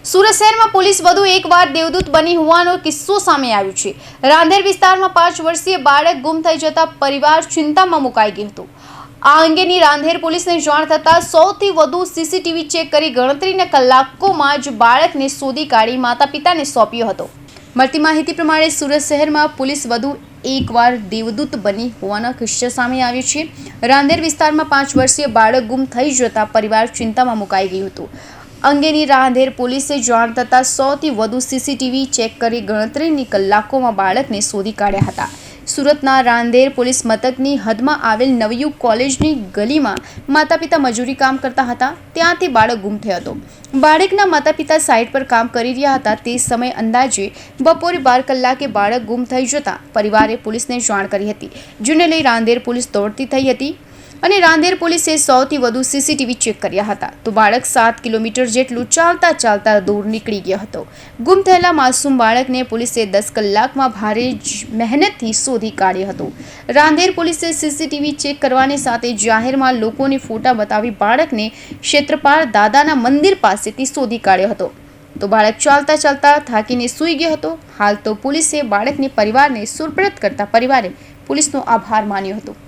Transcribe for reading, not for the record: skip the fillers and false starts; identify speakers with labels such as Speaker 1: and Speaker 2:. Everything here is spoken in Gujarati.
Speaker 1: સુરત શહેરમાં પોલીસ વધુ એકવાર દેવદૂત બની હોવાનો કિસ્સો સામે આવ્યો છે। રાંદેર વિસ્તારમાં 5 વર્ષીય બાળક ગુમ થઈ જતા પરિવાર ચિંતામાં મુકાઈ ગયો હતો। આ અંગેની રાંદેર પોલીસને જાણ થતાં સૌથી વધુ સીસીટીવી ચેક કરી ગણતરીના કલાકોમાં જ બાળકને શોધી કાઢી માતા-પિતાને સોંપ્યો હતો। મળતી માહિતી પ્રમાણે સુરત શહેરમાં પોલીસ વધુ એકવાર દેવદૂત બની હોવાનો કિસ્સો સામે આવ્યો છે। રાંદેર વિસ્તારમાં 5 વર્ષીય બાળક ગુમ થઈ જતા પરિવાર ચિંતામાં મુકાઈ ગયું હતું। અંગેની રાંદેર પોલીસે જાણ થતાં સૌથી વધુ સીસીટીવી ચેક કરી ગણતરીની કલાકોમાં બાળકને શોધી કાઢ્યા હતા। સુરતના રાંદેર પોલીસ મથકની હદમાં આવેલ નવયુગ કોલેજની ગલીમાં માતા-પિતા મજૂરી કામ કરતા હતા, ત્યાંથી બાળક ગુમ થયો હતો। બાળકના માતા-પિતા સાઇટ પર કામ કરી રહ્યા હતા। તે સમયે અંદાજે બપોરે 12 કલાકે બાળક ગુમ થઈ જતા પરિવારે પોલીસને જાણ કરી હતી, જેને લઈ રાંદેર પોલીસ દોડતી થઈ હતી અને રાંદેર પોલીસે સૌથી વધુ સીસીટીવી ચેક કર્યા હતા તો બાળક 7 કિલોમીટર જેટલું ચાલતા દૂર નીકળી ગયો હતો। ગુમ થયેલા માસૂમ બાળકને પોલીસે 10 કલાકમાં ભારે મહેનતથી શોધી કાઢ્યો હતો। રાંદેર પોલીસે સીસીટીવી ચેક કરવાની સાથે જાહેરમાં લોકોને ફોટા બતાવી બાળકને ક્ષેત્રપાળ દાદાના મંદિર પાસેથી શોધી કાઢ્યો હતો તો બાળક ચાલતા થાકીને સૂઈ ગયો હતો। હાલ તો પોલીસે બાળકને પરિવારને સુપરત કરતા પરિવારે પોલીસનો આભાર માન્યો હતો।